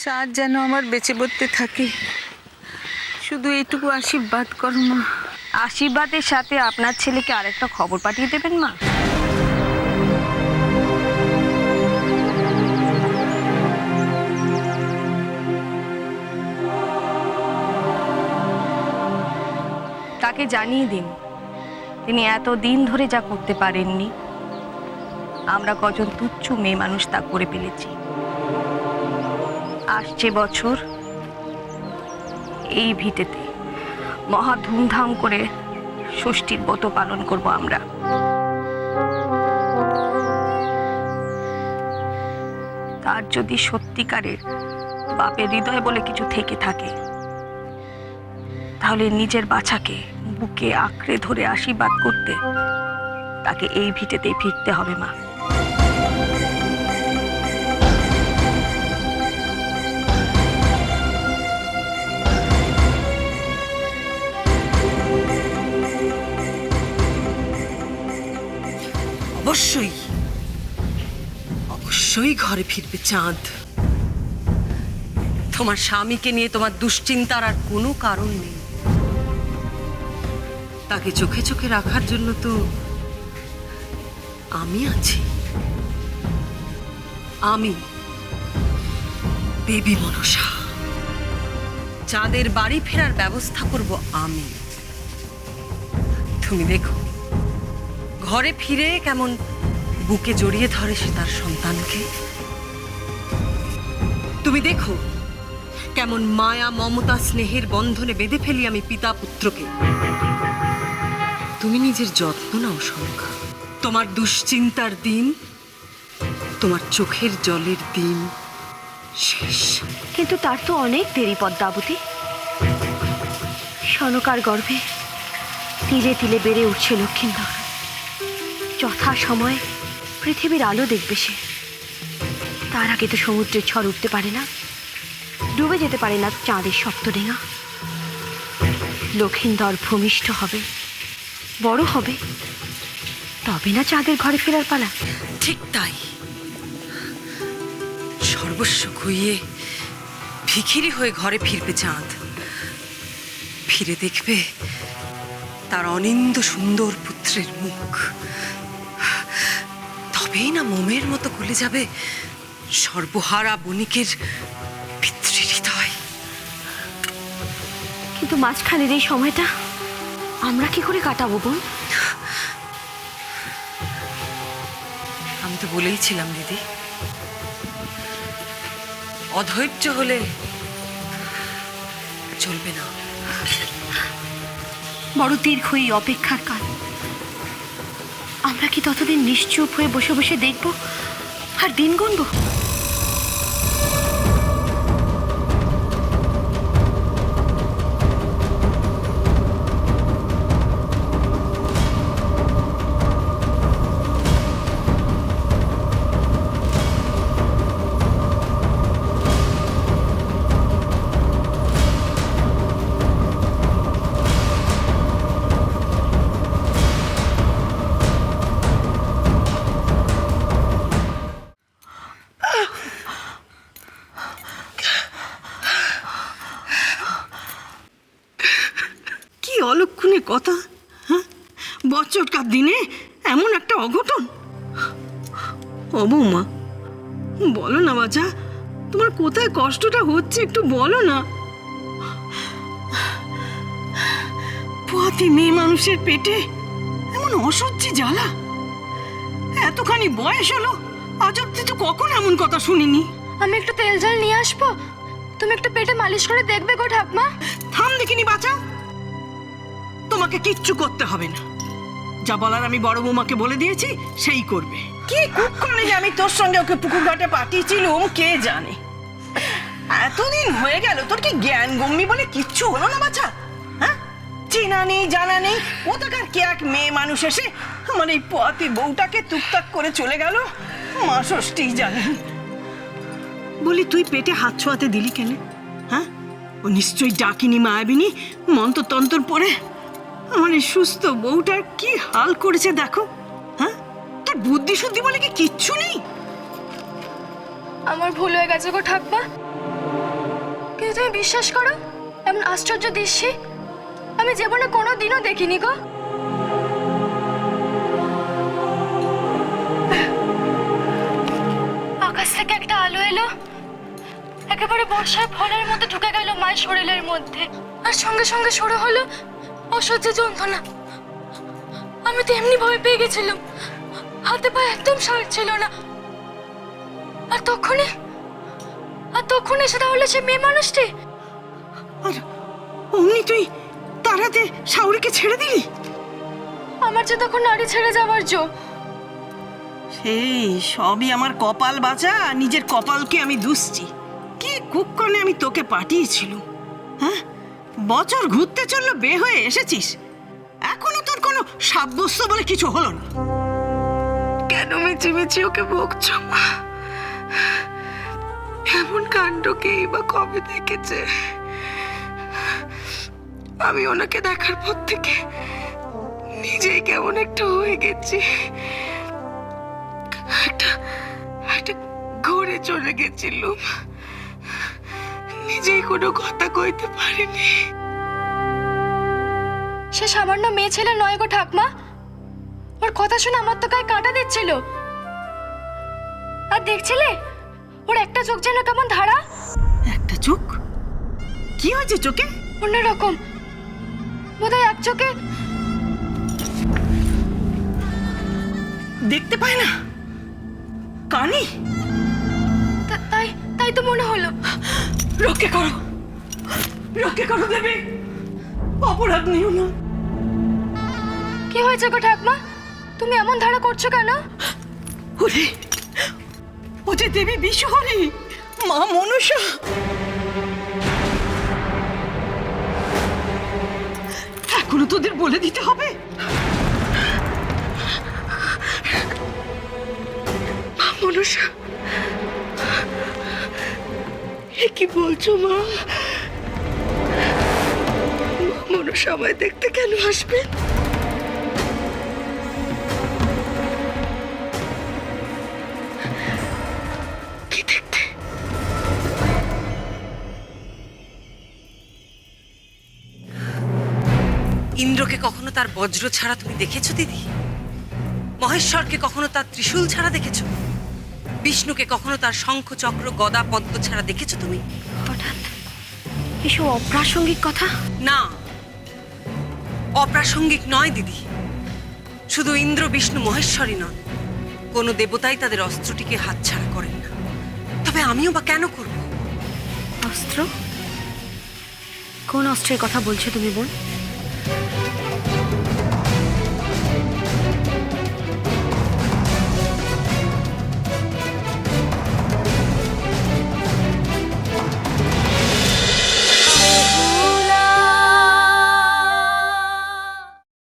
চাঁদ যেন আমার বেঁচে বলতে থাকে। শুধু এইটুকু আশীর্বাদ করো মা। আশীর্বাদের সাথে আপনার ছেলেকে আরেকটা খবর পাঠিয়ে দেবেন মা। তাকে জানিয়ে দিন তিনি এতদিন ধরে যা করতে পারেননি আমরা কজন তুচ্ছ মেয়ে মানুষ তা করে ফেলেছি। আসছে বছর এই ভিটেতে মহা ধুমধাম করে ষষ্ঠীর ব্রত পালন করব আমরা। তার যদি সত্যিকারের বাপের হৃদয় বলে কিছু থেকে থাকে তাহলে নিজের বাছাকে বুকে আঁকড়ে ধরে আশীর্বাদ করতে তাকে এই ভিটেতেই ফিরতে হবে মা। অবশ্যই অবশ্যই ঘরে ফিরবে চাঁদ। তোমার স্বামীকে নিয়ে তোমার দুশ্চিন্তার আর কোনো কারণ নেই। তাকে চোখে চোখে রাখার জন্য তো আমি আছি। আমি বেবি মনসা। চাঁদের বাড়ি ফেরার ব্যবস্থা করব আমি। তুমি দেখো ঘরে ফিরে কেমন বুকে জড়িয়ে ধরে সে তার সন্তানকে। তুমি দেখো কেমন মায়া মমতা স্নেহের বন্ধনে বেঁধে ফেলি আমি পিতা পুত্রকে। তুমি নিজের যত্ন নাও সংখ্যা। তোমার দুশ্চিন্তার দিন, তোমার চোখের জলের দিন শেষ। কিন্তু তার তো অনেক দেরি পদ্মাবতী। সনকার গর্ভে তিলে তিলে বেড়ে উঠছে লক্ষিন্দর। যথা সময় পৃথিবীর আলো দেখবে সে। তার আগে তো সমুদ্রের ঝড় উঠতে পারে না, ডুবে যেতে পারে না চাঁদের শক্ত ডেঙা। লক্ষিন্দর ভূমিষ্ঠ হবে, বড় হবে, তবে না চাঁদের ঘরে ফেরার পালা। ঠিক তাই। সর্বস্ব খুইয়ে ভিখিরি হয়ে ঘরে ফিরবে চাঁদ। ফিরে দেখবে তার অনিন্দ সুন্দর পুত্রের মুখ। তবেই না মোমের মতো গলে যাবে সর্বহারা বণিকের পিতৃহৃদয়। কিন্তু মাঝখানের এই সময়টা আমরা কি করে কাটাবো বোন? আমি তো বলেইছিলাম দিদি, অধৈর্য হলে চলবে না। বড় দীর্ঘই অপেক্ষার কাল। আমরা কি ততদিন নিশ্চুপ হয়ে বসে বসে দেখব আর দিন গুনবো? অলক্ষণে কথা, হ্যাঁ? বছরকার দিনে এমন একটা অঘটন। ও বৌমা, বলো না বাছা, তোমার কোথায় কষ্টটা হচ্ছে একটু বলো না। পোয়াতি মেয়ে মানুষের পেটে এমন অসহ্য জ্বালা। এতখানি বয়স হলো আজ অব্দি তো কখন এমন কথা শুনিনি। আমি একটু তেল জল নিয়ে আসবো, তুমি একটু পেটে মালিশ করে দেখবে গো ঠাকমা। থাম দেখিনি বাঁচা, তোমাকে কিচ্ছু করতে হবে না। যা বলার আমি বড় বৌমাকে বলে দিয়েছি, সেই করবে। কি কুক্ষণে যে আমি তোর সঙ্গে ওকে পুকুর ঘাটে পাঠিয়েছিলুম কে জানে। এতদিন হয়ে গেল, তোর কি জ্ঞান গম্যি বলে কিচ্ছু হলো না বাছা? হ্যাঁ, চেনা নেই জানা নেই, কোথাকার কে এক মেয়ে মানুষ এসে আমার এই পোয়াতি বউটাকে টুকটাক করে চলে গেল। মা ষষ্ঠী জানেন। বলি তুই পেটে হাত ছোঁয়াতে দিলি কেন? হ্যাঁ, ও নিশ্চয়ই ডাকিনি মায়াবিনী মন্ত্র তন্তর পড়ে আমার এই সুস্থ বউটার কি হাল করেছে দেখো। হ্যাঁ, তোর বুদ্ধি শুদ্ধি বলে কি কিচ্ছু নেই? আমার ভুল হয়ে গেছে গো ঠাকমা। দিদি তুমি বিশ্বাস করো, এমন আশ্চর্য দৃশ্য আমি জীবনে কোনো দিনও দেখিনি গো। আকাশ থেকে একটা আলো এলো, একেবারে বর্ষার ফলের মধ্যে ঢুকে গেল মায়ের শরীরের মধ্যে, আর সঙ্গে সঙ্গে শুরু হলো অসহ্য যন্ত্রণা। আমি তো এমনি ভয় পেয়ে গেছিলাম, হাতে পায়ে একদম সার ছিল না। আর তখনই সেটা হলো সে মেয়ে মানুষটি। আর অমনি তুই তারাতে শাওরিকে ছেড়ে দিলি? আমার যে তখন নাড়ি ছেড়ে যাওয়ার জো। সেই সবই আমার কপাল বাঁচা, নিজের কপালকে আমি দুষছি। কি কুক্ষণে আমি তোকে পাঠিয়েছিলাম, হ্যাঁ? বছর ঘুরতে চললো, বে হয়ে এসেছিস, এখনো তোর কোনো সাব্যস্ত বলে কিছু হলো না। কেন মিছিমিছি ওকে বকছো মা? এমন কাণ্ডকেই বা কবে দেখেছে? আমি ওনাকে দেখার পর থেকে নিজেই কেমন একটু হয়ে গেছি, একটা ঘুরে চলে গেছিলুম, নিজেই কোনো কথা কইতে পারিনি। সে সামান্য মেয়ে ছেলে নয় গো ঠাকমা, ওর কথা শুনে আমার তো গায়ে কাঁটা দিচ্ছিল। আর দেখছিলে ওর একটা চোখ যেন কেমন ধারা। একটা চোখ? কি হয়েছে চোখে? অন্যরকম, বোধহয় এক চোখে দেখতে পায় না, কানি? তাই তো মনে হলো। রক্ষে করো, রক্ষে করো দেবী, অপরাধ নিও না। কি হয়েছে গো ঠাকমা, তুমি এমন ধারা করছো কেন? ওরে, ও যে দেবী বিশ্বহরি, মা মনসা। এখনো তোদের বলে দিতে হবে? মা মনসা, এ কি বলছো মা? মনসা আমায় দেখতে কেন আসবে? কি দেখতে? ইন্দ্রকে কখনো তার বজ্র ছাড়া তুমি দেখেছো দিদি? মহেশ্বরকে কখনো তার ত্রিশূল ছাড়া দেখেছো? বিষ্ণুকে কখনো তার শঙ্খ চক্র গদা পদ্ম ছাড়া দেখেছো তুমি? হঠাৎ এসব অপ্রাসঙ্গিক কথা। না, অপ্রাসঙ্গিক নয় দিদি। শুধু ইন্দ্র বিষ্ণু মহেশ্বরই নন, কোনো দেবতাই তাদের অস্ত্রটিকে হাতছাড়া করেন না। তবে আমিও বা কেন করব? অস্ত্র? কোন অস্ত্রের কথা বলছো তুমি বোন?